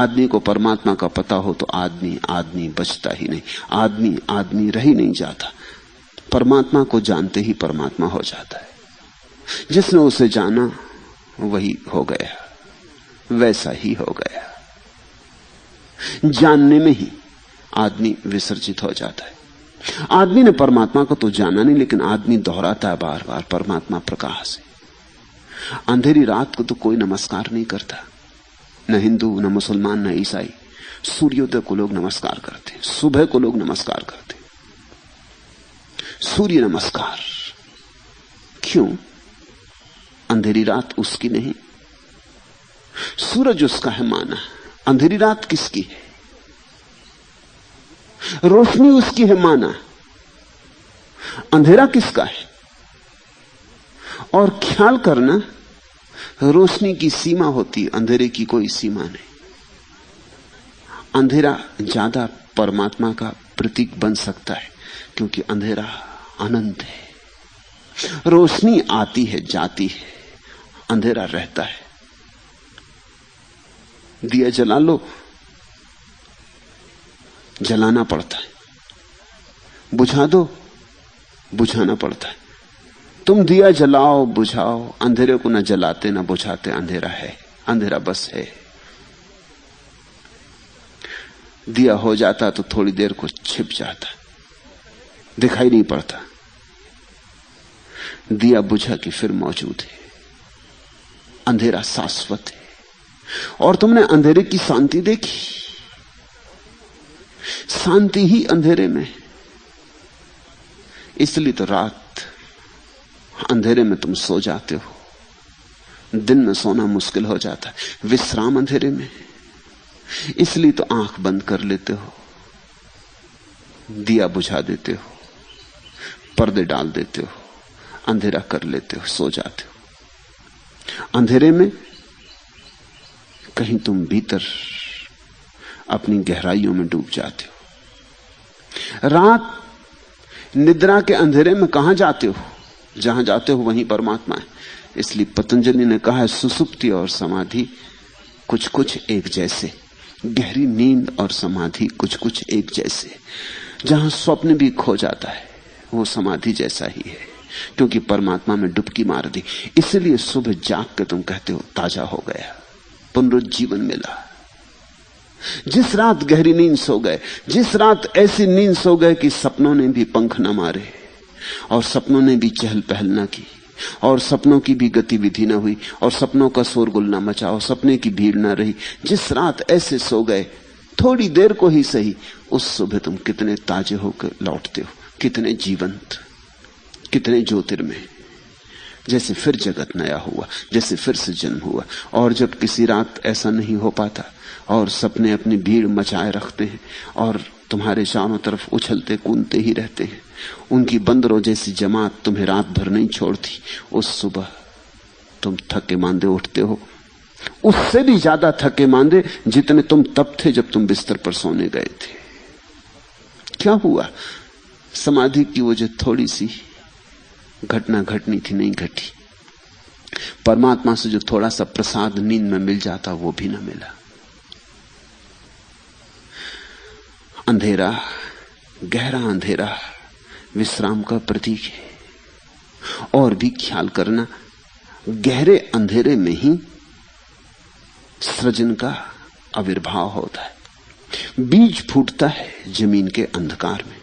आदमी को परमात्मा का पता हो तो आदमी आदमी बचता ही नहीं, आदमी आदमी रह ही नहीं जाता। परमात्मा को जानते ही परमात्मा हो जाता है। जिसने उसे जाना वही हो गया, वैसा ही हो गया। जानने में ही आदमी विसर्जित हो जाता है। आदमी ने परमात्मा को तो जाना नहीं, लेकिन आदमी दोहराता है बार बार, परमात्मा प्रकाश है। अंधेरी रात को तो कोई नमस्कार नहीं करता, न हिंदू, न मुसलमान, न ईसाई। सूर्योदय को लोग नमस्कार करते, सुबह को लोग नमस्कार करते। सूर्य नमस्कार क्यों? अंधेरी रात उसकी नहीं, सूरज उसका है माना। अंधेरी रात किसकी है? रोशनी उसकी है माना। अंधेरा किसका है? और ख्याल करना, रोशनी की सीमा होती, अंधेरे की कोई सीमा नहीं। अंधेरा ज्यादा परमात्मा का प्रतीक बन सकता है, क्योंकि अंधेरा अनंत है। रोशनी आती है, जाती है, अंधेरा रहता है। दिया जला लो, जलाना पड़ता है। बुझा दो, बुझाना पड़ता है। तुम दिया जलाओ, बुझाओ, अंधेरे को न जलाते न बुझाते, अंधेरा है, अंधेरा बस है। दिया हो जाता तो थोड़ी देर को छिप जाता, दिखाई नहीं पड़ता। दिया बुझा कि फिर मौजूद है। अंधेरा शाश्वत है। और तुमने अंधेरे की शांति देखी? शांति ही अंधेरे में। इसलिए तो रात अंधेरे में तुम सो जाते हो, दिन में सोना मुश्किल हो जाता है। विश्राम अंधेरे में, इसलिए तो आंख बंद कर लेते हो, दिया बुझा देते हो, पर्दे डाल देते हो, अंधेरा कर लेते हो, सो जाते हो। अंधेरे में कहीं तुम भीतर अपनी गहराइयों में डूब जाते हो। रात निद्रा के अंधेरे में कहां जाते हो? जहां जाते हो वहीं परमात्मा है। इसलिए पतंजलि ने कहा है, सुसुप्ति और समाधि कुछ कुछ एक जैसे, गहरी नींद और समाधि कुछ कुछ एक जैसे। जहां स्वप्न भी खो जाता है वो समाधि जैसा ही है, क्योंकि परमात्मा में डुबकी मार दी। इसलिए सुबह जाग के तुम कहते हो ताजा हो गया, पुनरुज्जीवन मिला। जिस रात गहरी नींद सो गए, जिस रात ऐसी नींद सो गए कि सपनों ने भी पंख न मारे और सपनों ने भी चहल पहल न की और सपनों की भी गतिविधि न हुई और सपनों का शोरगुल न मचा और सपने की भीड़ न रही, जिस रात ऐसे सो गए थोड़ी देर को ही सही, उस सुबह तुम कितने ताजे होकर लौटते हो, कितने जीवंत, कितने ज्योतिर्मय, जैसे फिर जगत नया हुआ, जैसे फिर से जन्म हुआ। और जब किसी रात ऐसा नहीं हो पाता और सपने अपनी भीड़ मचाए रखते हैं और तुम्हारे चारों तरफ उछलते कूदते ही रहते हैं, उनकी बंदरों जैसी जमात तुम्हें रात भर नहीं छोड़ती, उस सुबह तुम थके मांदे उठते हो, उससे भी ज्यादा थके मांदे जितने तुम तब थे जब तुम बिस्तर पर सोने गए थे। क्या हुआ? समाधि की वो जो थोड़ी सी घटना घटनी थी नहीं घटी। परमात्मा से जो थोड़ा सा प्रसाद नींद में मिल जाता वो भी ना मिला। अंधेरा, गहरा अंधेरा विश्राम का प्रतीक है। और भी ख्याल करना, गहरे अंधेरे में ही सृजन का आविर्भाव होता है। बीज फूटता है जमीन के अंधकार में।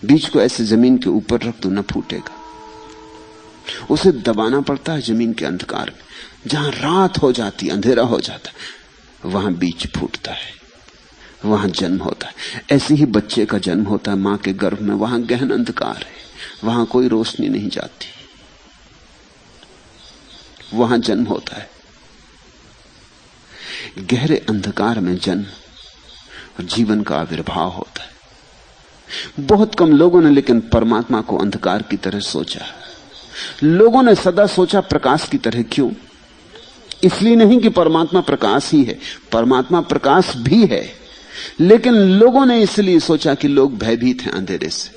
बीज को ऐसे जमीन के ऊपर रख दो, न फूटेगा। उसे दबाना पड़ता है जमीन के अंधकार में। जहां रात हो जाती, अंधेरा हो जाता, वहां बीज फूटता है, वहां जन्म होता है। ऐसे ही बच्चे का जन्म होता है मां के गर्भ में। वहां गहन अंधकार है, वहां कोई रोशनी नहीं जाती, वहां जन्म होता है। गहरे अंधकार में जन्म और जीवन का आविर्भाव होता है। बहुत कम लोगों ने लेकिन परमात्मा को अंधकार की तरह सोचा। लोगों ने सदा सोचा प्रकाश की तरह। क्यों? इसलिए नहीं कि परमात्मा प्रकाश ही है, परमात्मा प्रकाश भी है, लेकिन लोगों ने इसलिए सोचा कि लोग भयभीत हैं अंधेरे से,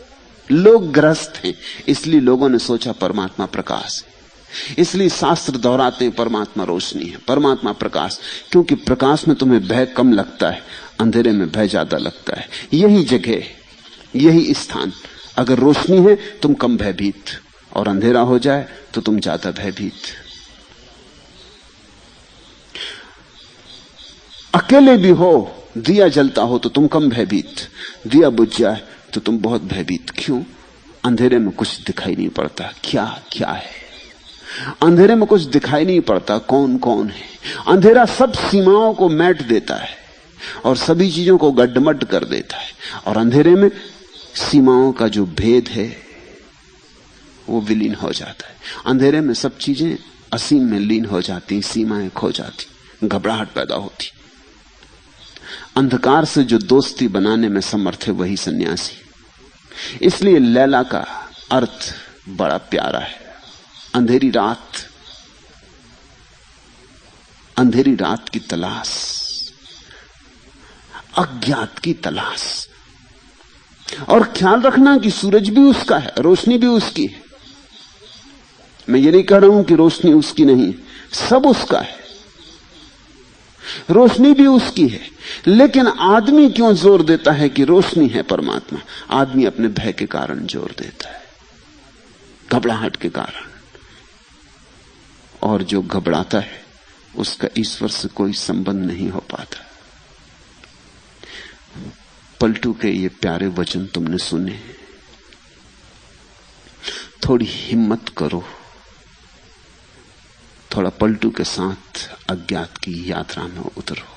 लोग ग्रस्त हैं, इसलिए लोगों ने सोचा परमात्मा प्रकाश है। इसलिए शास्त्र दोहराते हैं परमात्मा रोशनी है, परमात्मा प्रकाश, क्योंकि प्रकाश में तुम्हें भय कम लगता है, अंधेरे में भय ज्यादा लगता है। यही जगह, यही स्थान। अगर रोशनी है तुम कम भयभीत, और अंधेरा हो जाए तो तुम ज्यादा भयभीत। अकेले भी हो, दिया जलता हो तो तुम कम भयभीत, दिया बुझ जाए तो तुम बहुत भयभीत। क्यों? अंधेरे में कुछ दिखाई नहीं पड़ता, क्या क्या है। अंधेरे में कुछ दिखाई नहीं पड़ता, कौन कौन है। अंधेरा सब सीमाओं को मैट देता है और सभी चीजों को गड्ढमड्ढ कर देता है, और अंधेरे में सीमाओं का जो भेद है वो विलीन हो जाता है। अंधेरे में सब चीजें असीम में लीन हो जाती, सीमाएं खो जाती, घबराहट पैदा होती। अंधकार से जो दोस्ती बनाने में समर्थ है वही सन्यासी। इसलिए लैला का अर्थ बड़ा प्यारा है। अंधेरी रात, अंधेरी रात की तलाश, अज्ञात की तलाश। और ख्याल रखना कि सूरज भी उसका है, रोशनी भी उसकी है। मैं ये नहीं कह रहा हूं कि रोशनी उसकी नहीं, सब उसका है, रोशनी भी उसकी है। लेकिन आदमी क्यों जोर देता है कि रोशनी है परमात्मा? आदमी अपने भय के कारण जोर देता है, घबराहट के कारण। और जो घबराता है उसका ईश्वर से कोई संबंध नहीं हो पाता। पलटू के ये प्यारे वचन तुमने सुने, थोड़ी हिम्मत करो, थोड़ा पलटू के साथ अज्ञात की यात्रा में उतरो।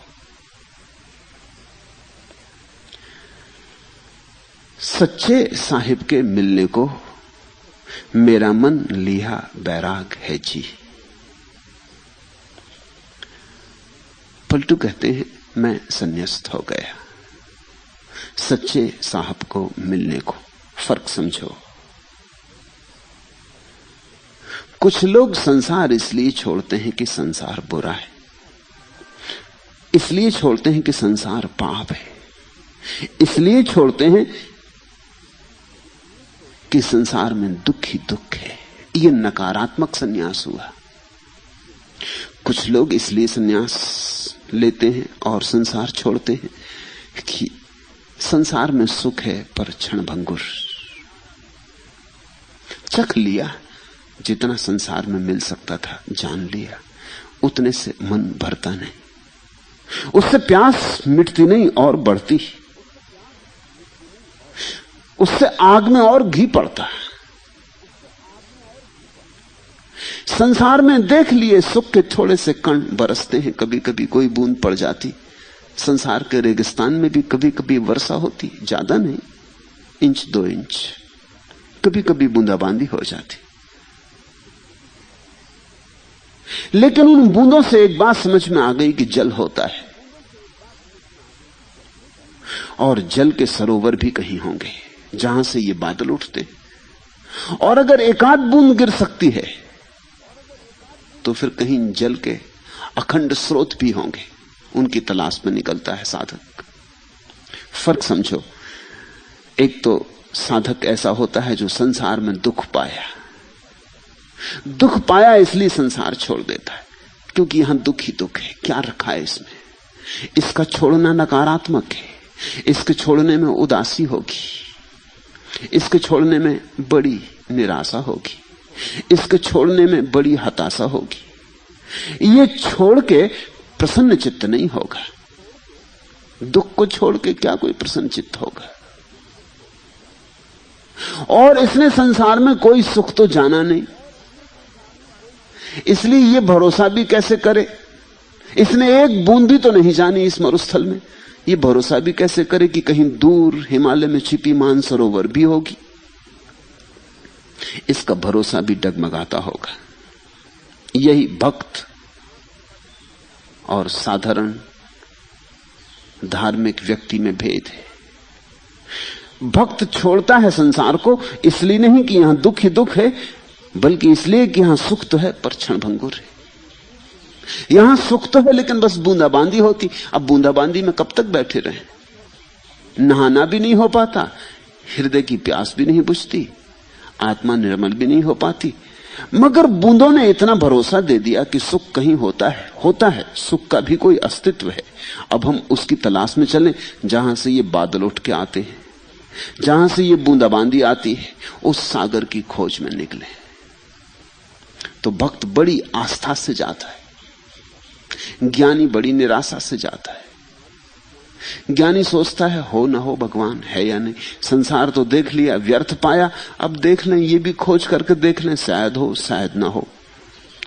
सच्चे साहिब के मिलने को मेरा मन लिया बैराग है जी। पलटू कहते हैं मैं संन्यास्त हो गया सच्चे साहब को मिलने को। फर्क समझो। कुछ लोग संसार इसलिए छोड़ते हैं कि संसार बुरा है, इसलिए छोड़ते हैं कि संसार पाप है, इसलिए छोड़ते हैं कि संसार में दुख ही दुख है। यह नकारात्मक संन्यास हुआ। कुछ लोग इसलिए संन्यास लेते हैं और संसार छोड़ते हैं कि संसार में सुख है पर क्षणभंगुर। चख लिया, जितना संसार में मिल सकता था जान लिया, उतने से मन भरता नहीं, उससे प्यास मिटती नहीं और बढ़ती, उससे आग में और घी पड़ता। संसार में देख लिए सुख के थोड़े से कण बरसते हैं, कभी कभी कोई बूंद पड़ जाती। संसार के रेगिस्तान में भी कभी कभी वर्षा होती, ज्यादा नहीं, इंच 2 इंच, कभी कभी बूंदाबांदी हो जाती। लेकिन उन बूंदों से एक बात समझ में आ गई कि जल होता है, और जल के सरोवर भी कहीं होंगे जहां से ये बादल उठते। और अगर एकाध बूंद गिर सकती है तो फिर कहीं जल के अखंड स्रोत भी होंगे। उनकी तलाश में निकलता है साधक। फर्क समझो। एक तो साधक ऐसा होता है जो संसार में दुख पाया, दुख पाया इसलिए संसार छोड़ देता है, क्योंकि यहां दुख ही दुख है, क्या रखा है इसमें। इसका छोड़ना नकारात्मक है, इसके छोड़ने में उदासी होगी, इसके छोड़ने में बड़ी निराशा होगी, इसके छोड़ने में बड़ी हताशा होगी। ये छोड़ के प्रसन्न चित्त नहीं होगा। दुख को छोड़ के क्या कोई प्रसन्न चित्त होगा। और इसने संसार में कोई सुख तो जाना नहीं, इसलिए ये भरोसा भी कैसे करे। इसने एक बूंद भी तो नहीं जानी इस मरुस्थल में, ये भरोसा भी कैसे करे कि कहीं दूर हिमालय में छिपी मानसरोवर भी होगी। इसका भरोसा भी डगमगाता होगा। यही भक्त और साधारण धार्मिक व्यक्ति में भेद है। भक्त छोड़ता है संसार को इसलिए नहीं कि यहां दुख ही दुख है, बल्कि इसलिए कि यहां सुख तो है पर क्षणभंगुर है। यहां सुख तो है लेकिन बस बूंदाबांदी होती। अब बूंदाबांदी में कब तक बैठे रहे, नहाना भी नहीं हो पाता, हृदय की प्यास भी नहीं बुझती, आत्मा निर्मल भी नहीं हो पाती। मगर बूंदों ने इतना भरोसा दे दिया कि सुख कहीं होता है, सुख का भी कोई अस्तित्व है। अब हम उसकी तलाश में चलें जहां से ये बादल उठ के आते हैं, जहां से ये बूंदाबांदी आती है, उस सागर की खोज में निकले। तो भक्त बड़ी आस्था से जाता है, ज्ञानी बड़ी निराशा से जाता है। ज्ञानी सोचता है हो ना हो भगवान है या नहीं, संसार तो देख लिया, व्यर्थ पाया, अब देख लें, ये भी खोज करके देख लें, शायद हो शायद ना हो।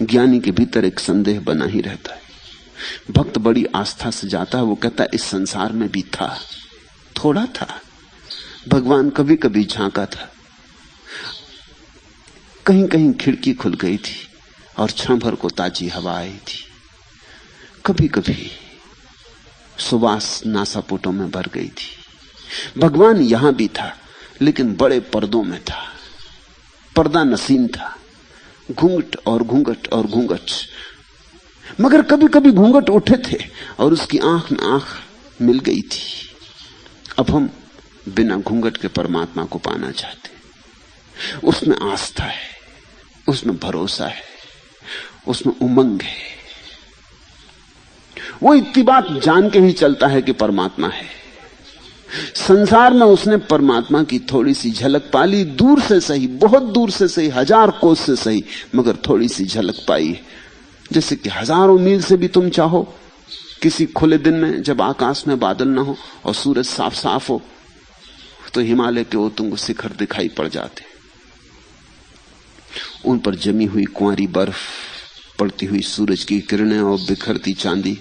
ज्ञानी के भीतर एक संदेह बना ही रहता है। भक्त बड़ी आस्था से जाता है, वो कहता है इस संसार में भी था, थोड़ा था, भगवान कभी कभी झांका था, कहीं कहीं खिड़की खुल गई थी और क्षण भर को ताजी हवा आई थी, कभी कभी सुवास नासापुटों में भर गई थी। भगवान यहां भी था, लेकिन बड़े पर्दों में था, पर्दा नसीन था, घूंघट और घूंघट और घूंघट। मगर कभी कभी घूंघट उठे थे और उसकी आंख में आंख मिल गई थी। अब हम बिना घूंघट के परमात्मा को पाना चाहते, उसमें आस्था है, उसमें भरोसा है, उसमें उमंग है। वो इतनी बात जान के ही चलता है कि परमात्मा है। संसार में उसने परमात्मा की थोड़ी सी झलक पाली, दूर से सही, बहुत दूर से सही, 1000 कोस से सही, मगर थोड़ी सी झलक पाई। जैसे कि हजारों मील से भी तुम चाहो, किसी खुले दिन में जब आकाश में बादल ना हो और सूरज साफ साफ हो, तो हिमालय के ओतुंग शिखर दिखाई पड़ जाते, उन पर जमी हुई कुंवारी बर्फ, पड़ती हुई सूरज की किरणें और बिखरती चांदी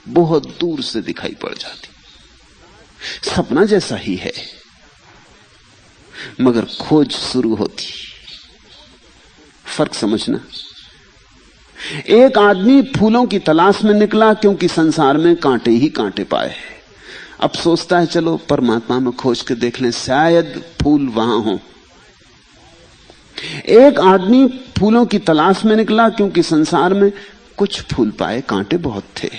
बहुत दूर से दिखाई पड़ जाती। सपना जैसा ही है, मगर खोज शुरू होती। फर्क समझना। एक आदमी फूलों की तलाश में निकला क्योंकि संसार में कांटे ही कांटे पाए। अब सोचता है चलो परमात्मा में खोज के देख लें, शायद फूल वहां हो। एक आदमी फूलों की तलाश में निकला क्योंकि संसार में कुछ फूल पाए, कांटे बहुत थे,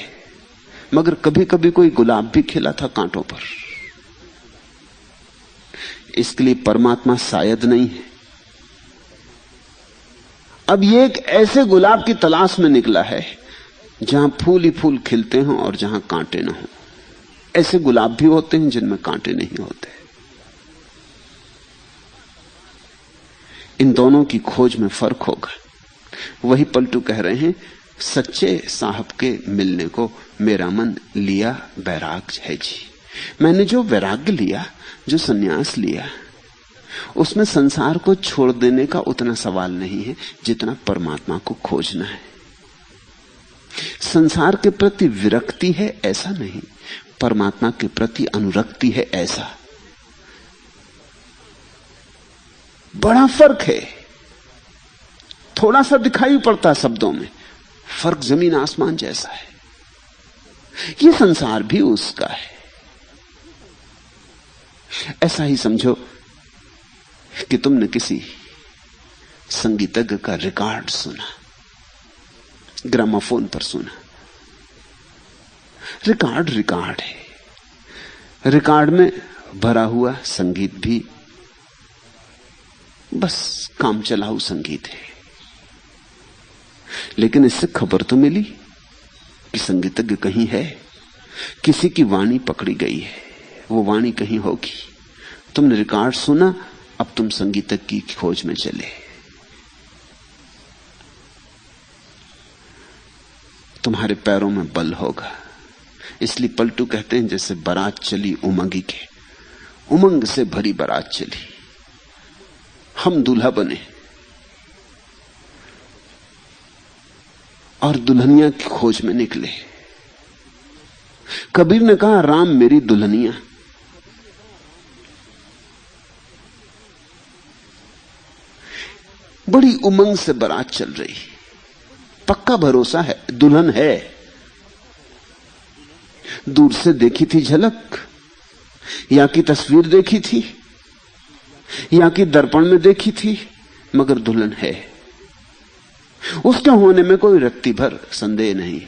मगर कभी कभी कोई गुलाब भी खिला था कांटों पर। इसके लिए परमात्मा शायद नहीं है। अब ये एक ऐसे गुलाब की तलाश में निकला है जहां फूल ही फूल खिलते हों और जहां कांटे ना हो। ऐसे गुलाब भी होते हैं जिनमें कांटे नहीं होते। इन दोनों की खोज में फर्क होगा। वही पलटू कह रहे हैं, सच्चे साहब के मिलने को मेरा मन लिया वैराग्य है जी। मैंने जो वैराग्य लिया, जो सन्यास लिया, उसमें संसार को छोड़ देने का उतना सवाल नहीं है जितना परमात्मा को खोजना है। संसार के प्रति विरक्ति है ऐसा नहीं, परमात्मा के प्रति अनुरक्ति है ऐसा। बड़ा फर्क है, थोड़ा सा दिखाई पड़ता है शब्दों में, फर्क जमीन आसमान जैसा है। ये संसार भी उसका है। ऐसा ही समझो कि तुमने किसी संगीतज्ञ का रिकॉर्ड सुना, ग्रामोफोन पर सुना। रिकॉर्ड है, रिकॉर्ड में भरा हुआ संगीत भी बस काम चलाऊ संगीत है। लेकिन इससे खबर तो मिली कि संगीतज्ञ कहीं है, किसी की वाणी पकड़ी गई है, वो वाणी कहीं होगी। तुमने रिकॉर्ड सुना, अब तुम संगीतज्ञ की खोज में चले। तुम्हारे पैरों में बल होगा। इसलिए पलटू कहते हैं जैसे बारात चली उमंगी के, उमंग से भरी बारात चली, हम दूल्हा बने और दुल्हनिया की खोज में निकले। कबीर ने कहा, राम मेरी दुल्हनिया। बड़ी उमंग से बारात चल रही, पक्का भरोसा है दुल्हन है। दूर से देखी थी झलक, या की तस्वीर देखी थी, या की दर्पण में देखी थी, मगर दुल्हन है। उसके होने में कोई रत्ती भर संदेह नहीं।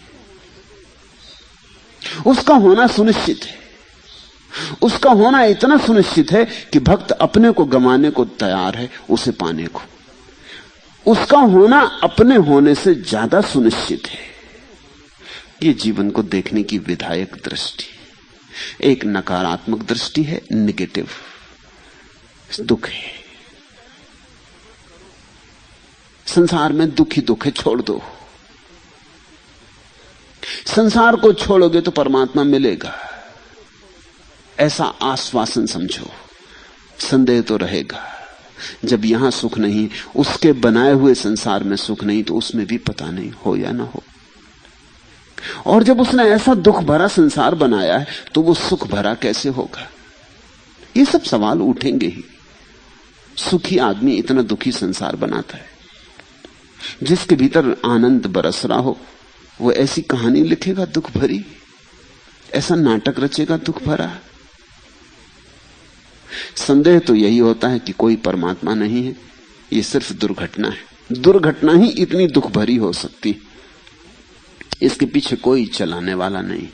उसका होना सुनिश्चित है। उसका होना इतना सुनिश्चित है कि भक्त अपने को गंवाने को तैयार है उसे पाने को। उसका होना अपने होने से ज्यादा सुनिश्चित है। ये जीवन को देखने की विधायक दृष्टि, एक नकारात्मक दृष्टि है, नेगेटिव दुख है। संसार में दुख ही दुख है, छोड़ दो। संसार को छोड़ोगे तो परमात्मा मिलेगा, ऐसा आश्वासन समझो। संदेह तो रहेगा, जब यहां सुख नहीं, उसके बनाए हुए संसार में सुख नहीं, तो उसमें भी पता नहीं हो या ना हो। और जब उसने ऐसा दुख भरा संसार बनाया है, तो वो सुख भरा कैसे होगा? ये सब सवाल उठेंगे ही। सुखी आदमी इतना दुखी संसार बनाता है। जिसके भीतर आनंद बरस रहा हो, वो ऐसी कहानी लिखेगा दुख भरी, ऐसा नाटक रचेगा दुख भरा। संदेह तो यही होता है कि कोई परमात्मा नहीं है, ये सिर्फ दुर्घटना है। दुर्घटना ही इतनी दुख भरी हो सकती, इसके पीछे कोई चलाने वाला नहीं,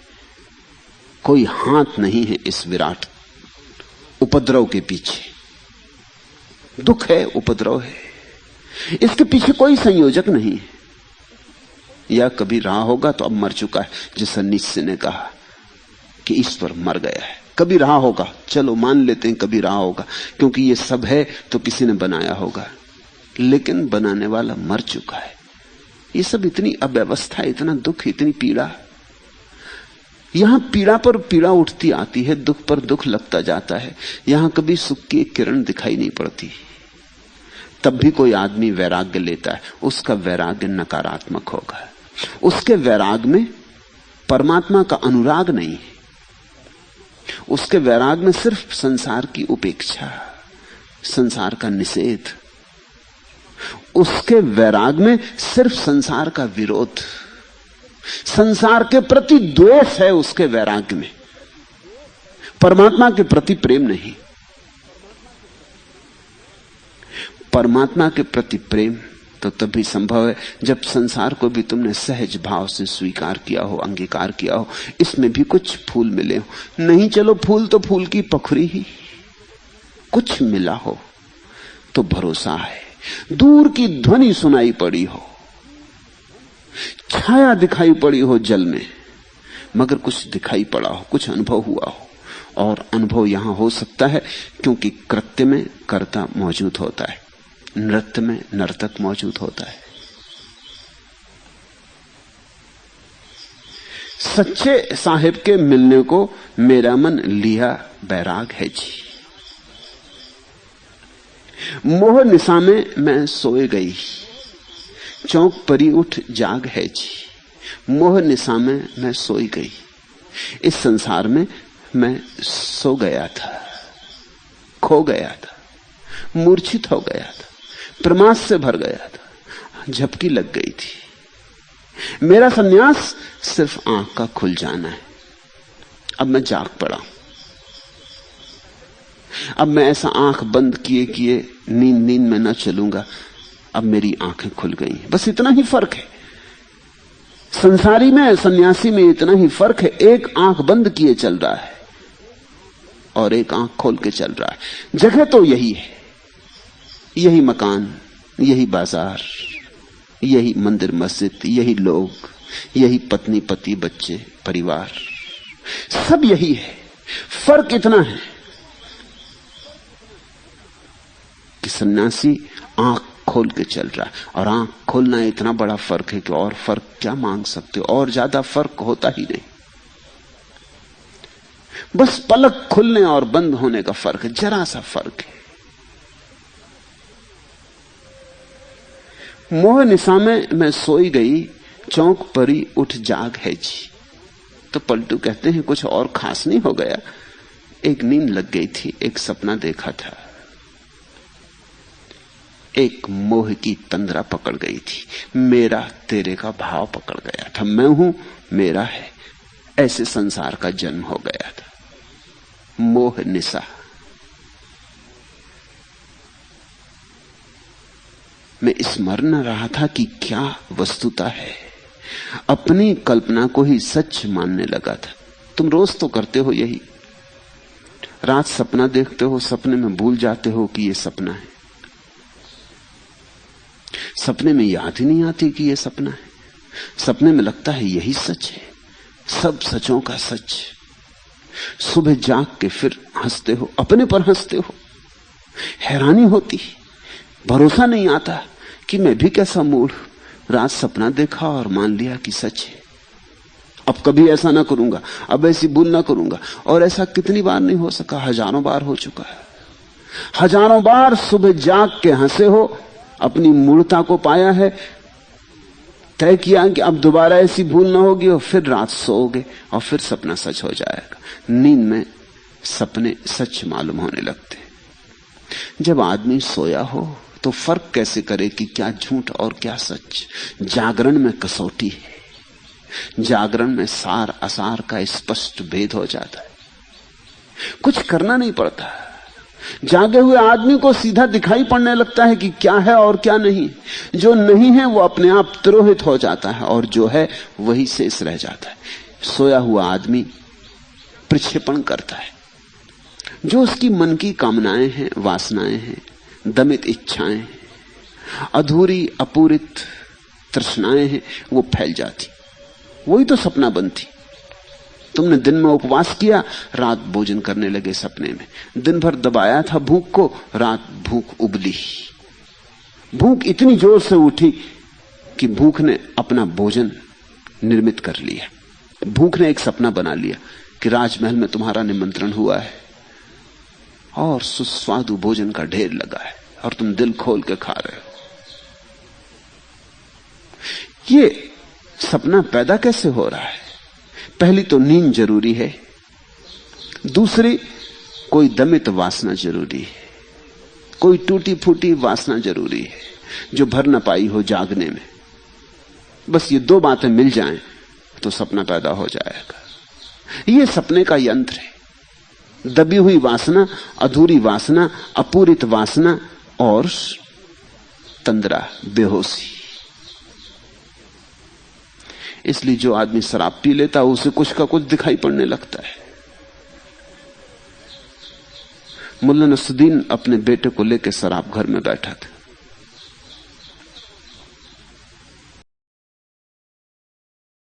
कोई हाथ नहीं है इस विराट उपद्रव के पीछे। दुख है, उपद्रव है, इसके पीछे कोई संयोजक नहीं है। या कभी रहा होगा तो अब मर चुका है, जिस नीत्शे ने कहा कि ईश्वर मर गया है। कभी रहा होगा, चलो मान लेते हैं कभी रहा होगा, क्योंकि ये सब है तो किसी ने बनाया होगा, लेकिन बनाने वाला मर चुका है। ये सब इतनी अव्यवस्था, इतना दुख, इतनी पीड़ा। यहां पीड़ा पर पीड़ा उठती आती है, दुख पर दुख लगता जाता है। यहां कभी सुख की एक किरण दिखाई नहीं पड़ती। तब भी कोई आदमी वैराग्य लेता है, उसका वैराग्य नकारात्मक होगा। उसके वैराग में परमात्मा का अनुराग नहीं है, उसके वैराग में सिर्फ संसार की उपेक्षा, संसार का निषेध। उसके वैराग में सिर्फ संसार का विरोध, संसार के प्रति द्वेष है उसके वैराग्य में, परमात्मा के प्रति प्रेम नहीं। परमात्मा के प्रति प्रेम तो तभी संभव है जब संसार को भी तुमने सहज भाव से स्वीकार किया हो, अंगीकार किया हो, इसमें भी कुछ फूल मिले हो। नहीं, चलो फूल तो फूल की पखरी ही, कुछ मिला हो तो भरोसा है। दूर की ध्वनि सुनाई पड़ी हो, छाया दिखाई पड़ी हो जल में, मगर कुछ दिखाई पड़ा हो, कुछ अनुभव हुआ हो। और अनुभव यहां हो सकता है क्योंकि कृत्य में कर्ता मौजूद होता है, नृत्य में नर्तक मौजूद होता है। सच्चे साहिब के मिलने को मेरा मन लिया बैराग है जी। मोह निशा में मैं सोए गई, चौंक परी उठ जाग है जी। मोह निशा में मैं सोई गई, इस संसार में मैं सो गया था, खो गया था, मूर्छित हो गया था, प्रमाद से भर गया था, झपकी लग गई थी। मेरा संन्यास सिर्फ आंख का खुल जाना है। अब मैं जाग पड़ा, अब मैं ऐसा आंख बंद किए किए नींद में न चलूंगा, अब मेरी आंखें खुल गई। बस इतना ही फर्क है संसारी में, सन्यासी में, इतना ही फर्क है। एक आंख बंद किए चल रहा है और एक आंख खोल के चल रहा है। जगह तो यही है, यही मकान, यही बाजार, यही मंदिर मस्जिद, यही लोग, यही पत्नी पति बच्चे परिवार, सब यही है। फर्क इतना है कि सन्यासी आंख खोल के चल रहा है, और आंख खोलना इतना बड़ा फर्क है कि और फर्क क्या मांग सकते हो, और ज्यादा फर्क होता ही नहीं। बस पलक खुलने और बंद होने का फर्क है, जरा सा फर्क है। मोह निशा में मैं सोई गई, चौंक परी उठ जाग है जी। तो पलटू कहते हैं कुछ और खास नहीं हो गया, एक नींद लग गई थी, एक सपना देखा था, एक मोह की तंद्रा पकड़ गई थी, मेरा तेरे का भाव पकड़ गया था, मैं हूं मेरा है, ऐसे संसार का जन्म हो गया था। मोह निशा मैं स्मरण रहा था कि क्या वस्तुता है, अपनी कल्पना को ही सच मानने लगा था। तुम रोज तो करते हो यही, रात सपना देखते हो, सपने में भूल जाते हो कि यह सपना है। सपने में याद ही नहीं आती कि यह सपना है। सपने में लगता है यही सच है, सब सचों का सच। सुबह जाग के फिर हंसते हो, अपने पर हंसते हो। हैरानी होती, भरोसा नहीं आता कि मैं भी कैसा मूढ़, रात सपना देखा और मान लिया कि सच है। अब कभी ऐसा ना करूंगा, अब ऐसी भूल ना करूंगा। और ऐसा कितनी बार नहीं हो सका, हजारों बार हो चुका है। हजारों बार सुबह जाग के हंसे हो, अपनी मूढ़ता को पाया है, तय किया कि अब दोबारा ऐसी भूल ना होगी, और फिर रात सोओगे और फिर सपना सच हो जाएगा। नींद में सपने सच मालूम होने लगते। जब आदमी सोया हो तो फर्क कैसे करे कि क्या झूठ और क्या सच। जागरण में कसौटी है, जागरण में सार असार का स्पष्ट भेद हो जाता है। कुछ करना नहीं पड़ता, जागे हुए आदमी को सीधा दिखाई पड़ने लगता है कि क्या है और क्या नहीं। जो नहीं है वो अपने आप तिरोहित हो जाता है, और जो है वही शेष रह जाता है। सोया हुआ आदमी प्रक्षेपण करता है। जो उसकी मन की कामनाएं हैं, वासनाएं हैं, दमित इच्छाएं हैं, अधूरी अपूरित तृष्णाएं हैं, वो फैल जाती। वही तो सपना बनती। तुमने दिन में उपवास किया, रात भोजन करने लगे सपने में। दिन भर दबाया था भूख को, रात भूख उबली। भूख इतनी जोर से उठी कि भूख ने अपना भोजन निर्मित कर लिया। भूख ने एक सपना बना लिया कि राजमहल में तुम्हारा निमंत्रण हुआ है और सुस्वादु भोजन का ढेर लगा है और तुम दिल खोल के खा रहे हो। ये सपना पैदा कैसे हो रहा है? पहली तो नींद जरूरी है, दूसरी कोई दमित वासना जरूरी है, कोई टूटी फूटी वासना जरूरी है जो भर न पाई हो जागने में। बस ये दो बातें मिल जाएं तो सपना पैदा हो जाएगा। ये सपने का यंत्र है। दबी हुई वासना, अधूरी वासना, अपूरित वासना और तंद्रा, बेहोशी। इसलिए जो आदमी शराब पी लेता है उसे कुछ का कुछ दिखाई पड़ने लगता है। मुल्ला नसरुद्दीन अपने बेटे को लेकर शराब घर में बैठा था।